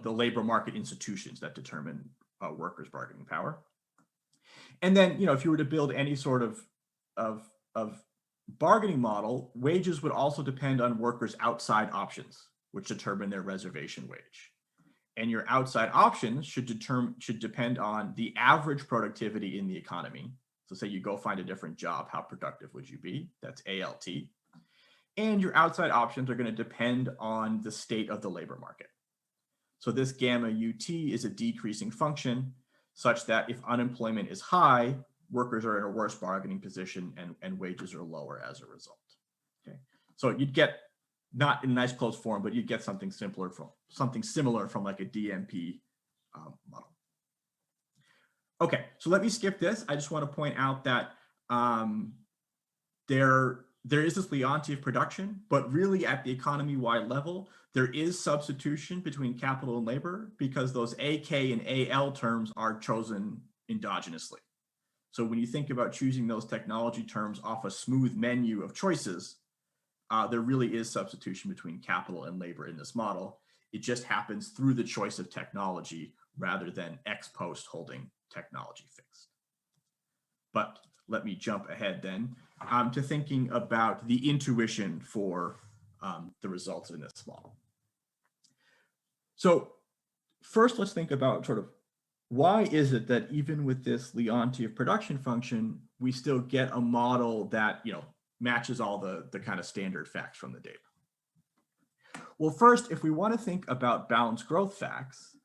the labor market institutions that determine workers' bargaining power. And then, if you were to build any sort of bargaining model, wages would also depend on workers' outside options, which determine their reservation wage. And your outside options should depend on the average productivity in the economy. So say you go find a different job, how productive would you be? That's ALT. And your outside options are going to depend on the state of the labor market. So this gamma UT is a decreasing function such that if unemployment is high, workers are in a worse bargaining position and wages are lower as a result. Okay, so you'd get, not in nice closed form, but you'd get something similar from like a DMP model. Okay, so let me skip this. I just want to point out that there is this Leontief production, but really at the economy-wide level, there is substitution between capital and labor because those AK and AL terms are chosen endogenously. So when you think about choosing those technology terms off a smooth menu of choices, there really is substitution between capital and labor in this model. It just happens through the choice of technology rather than ex post holding technology fixed. But let me jump ahead then to thinking about the intuition for the results in this model. So first, let's think about sort of why is it that even with this Leontief production function, we still get a model that matches all the kind of standard facts from the data? Well, first, if we want to think about balanced growth facts,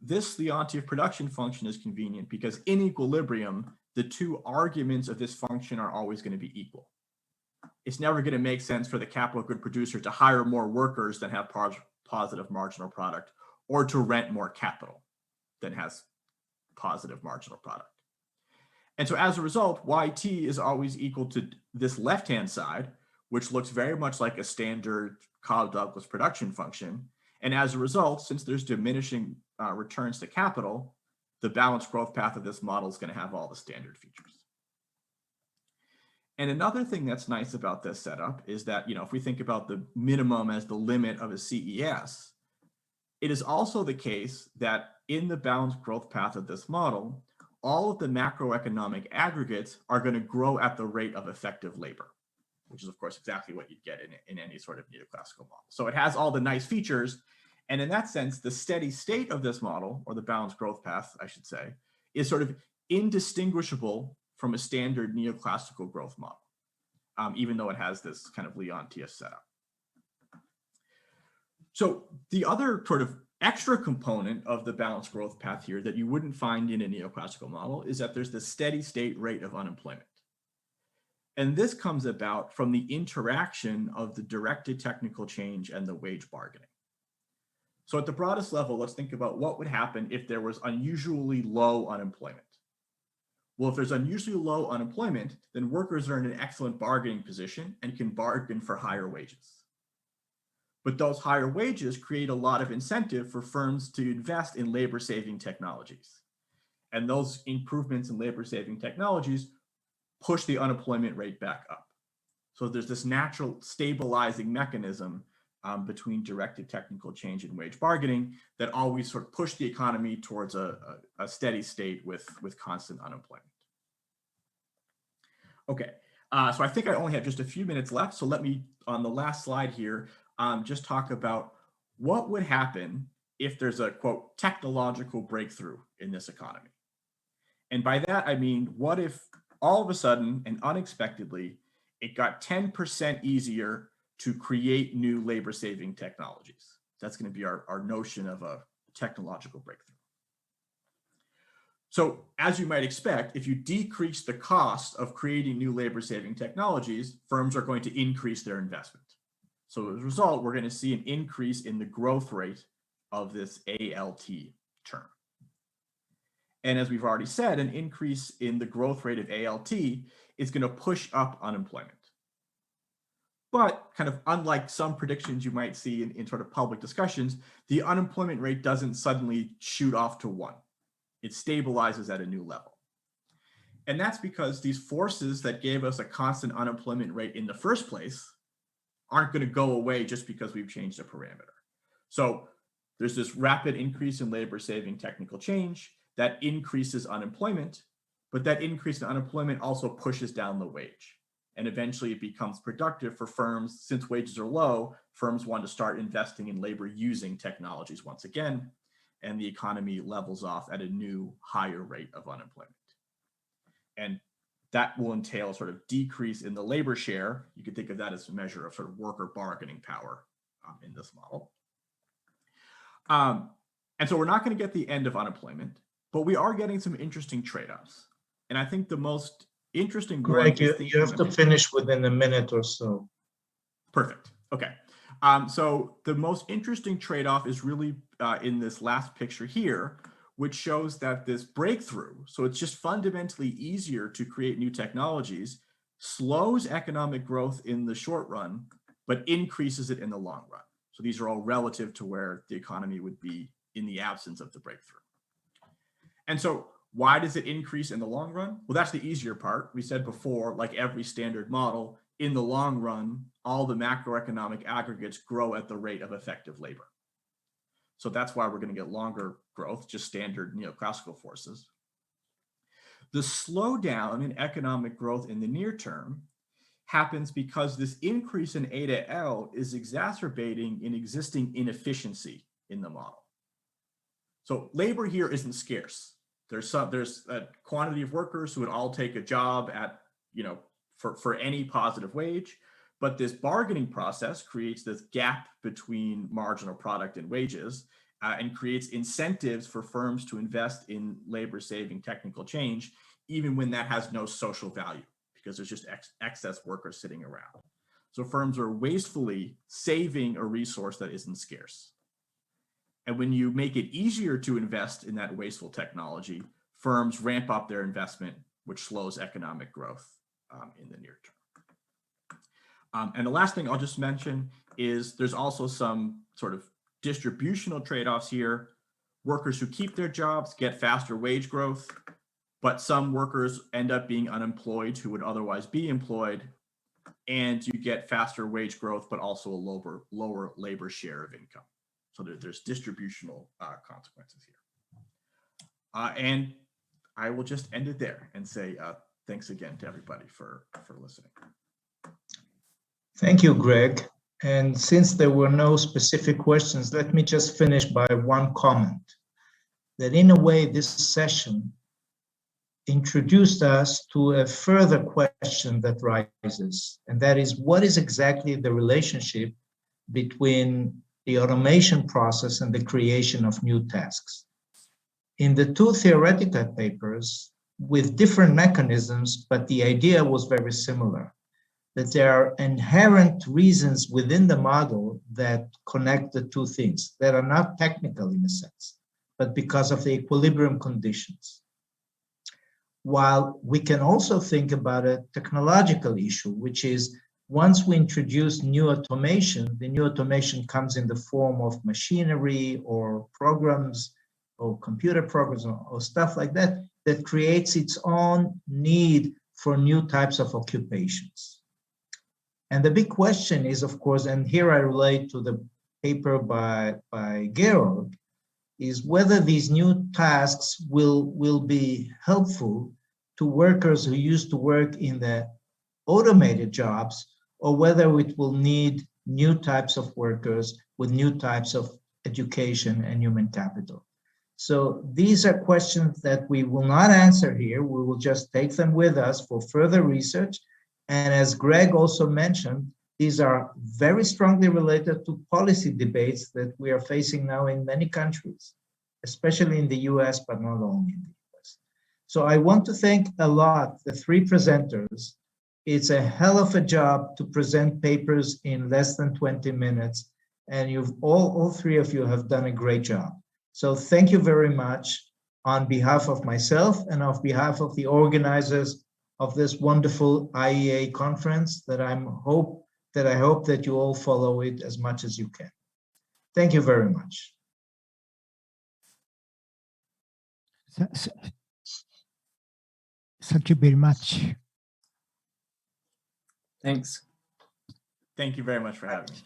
this Leontief production function is convenient because in equilibrium, the two arguments of this function are always going to be equal. It's never going to make sense for the capital good producer to hire more workers than have positive marginal product, or to rent more capital than has positive marginal product. And so as a result, YT is always equal to this left-hand side, which looks very much like a standard Cobb-Douglas production function. And as a result, since there's diminishing returns to capital, the balanced growth path of this model is going to have all the standard features. And another thing that's nice about this setup is that, if we think about the minimum as the limit of a CES, it is also the case that in the balanced growth path of this model, all of the macroeconomic aggregates are going to grow at the rate of effective labor, which is, of course, exactly what you'd get in any sort of neoclassical model. So it has all the nice features. And in that sense, the steady state of this model, or the balanced growth path, I should say, is sort of indistinguishable from a standard neoclassical growth model, even though it has this kind of Leontief setup. So the other sort of extra component of the balanced growth path here that you wouldn't find in a neoclassical model is that there's the steady state rate of unemployment. And this comes about from the interaction of the directed technical change and the wage bargaining. So at the broadest level, let's think about what would happen if there was unusually low unemployment. Well, if there's unusually low unemployment, then workers are in an excellent bargaining position and can bargain for higher wages. But those higher wages create a lot of incentive for firms to invest in labor-saving technologies. And those improvements in labor-saving technologies push the unemployment rate back up. So there's this natural stabilizing mechanism between directed technical change and wage bargaining that always sort of push the economy towards a steady state with constant unemployment. Okay, so I think I only have just a few minutes left. So let me, on the last slide here, just talk about what would happen if there's a, quote, technological breakthrough in this economy. And by that, I mean, what if all of a sudden and unexpectedly, it got 10% easier to create new labor-saving technologies? That's going to be our notion of a technological breakthrough. So as you might expect, if you decrease the cost of creating new labor-saving technologies, firms are going to increase their investment. So as a result, we're going to see an increase in the growth rate of this ALT term. And as we've already said, an increase in the growth rate of ALT is going to push up unemployment. But kind of unlike some predictions you might see in sort of public discussions, the unemployment rate doesn't suddenly shoot off to 1. It stabilizes at a new level. And that's because these forces that gave us a constant unemployment rate in the first place aren't going to go away just because we've changed a parameter. So there's this rapid increase in labor-saving technical change that increases unemployment, but that increase in unemployment also pushes down the wage. And eventually it becomes productive for firms. Since wages are low, firms want to start investing in labor-using technologies once again, and the economy levels off at a new higher rate of unemployment. And that will entail sort of decrease in the labor share. You could think of that as a measure of sort of worker bargaining power in this model. And so we're not going to get the end of unemployment, but we are getting some interesting trade-offs. And I think the most interesting one Greg, you have to finish within a minute or so. Perfect. Okay. So the most interesting trade-off is really in this last picture here, which shows that this breakthrough, so it's just fundamentally easier to create new technologies, slows economic growth in the short run, but increases it in the long run. So these are all relative to where the economy would be in the absence of the breakthrough. And so why does it increase in the long run? Well, that's the easier part. We said before, like every standard model, in the long run, all the macroeconomic aggregates grow at the rate of effective labor. So that's why we're going to get longer growth, just standard neoclassical forces. The slowdown in economic growth in the near term happens because this increase in eta L is exacerbating an existing inefficiency in the model. So labor here isn't scarce. There's a quantity of workers who would all take a job at, for any positive wage, but this bargaining process creates this gap between marginal product and wages and creates incentives for firms to invest in labor-saving technical change, even when that has no social value, because there's just excess workers sitting around. So firms are wastefully saving a resource that isn't scarce. And when you make it easier to invest in that wasteful technology, firms ramp up their investment, which slows economic growth in the near term. And the last thing I'll just mention is there's also some sort of distributional trade-offs here. Workers who keep their jobs get faster wage growth, but some workers end up being unemployed who would otherwise be employed, and you get faster wage growth, but also a lower labor share of income. So there's distributional consequences here. And I will just end it there and say thanks again to everybody for listening. Thank you, Greg. And since there were no specific questions, let me just finish by one comment. That in a way, this session introduced us to a further question that rises, and that is, what is exactly the relationship between the automation process and the creation of new tasks? In the two theoretical papers, with different mechanisms, but the idea was very similar, that there are inherent reasons within the model that connect the two things that are not technical in a sense, but because of the equilibrium conditions. While we can also think about a technological issue, which is once we introduce new automation, the new automation comes in the form of machinery or programs or computer programs or stuff like that, that creates its own need for new types of occupations. And the big question is, of course, and here I relate to the paper by Georg, is whether these new tasks will be helpful to workers who used to work in the automated jobs, or whether it will need new types of workers with new types of education and human capital. So these are questions that we will not answer here. We will just take them with us for further research. And as Greg also mentioned, these are very strongly related to policy debates that we are facing now in many countries, especially in the US, but not only in the US. So I want to thank a lot the three presenters. It's a hell of a job to present papers in less than 20 minutes. And you've all three of you have done a great job. So thank you very much on behalf of myself and on behalf of the organizers of this wonderful IEA conference that I hope that you all follow it as much as you can. Thank you very much. Thank you very much. Thanks. Thank you very much for having me.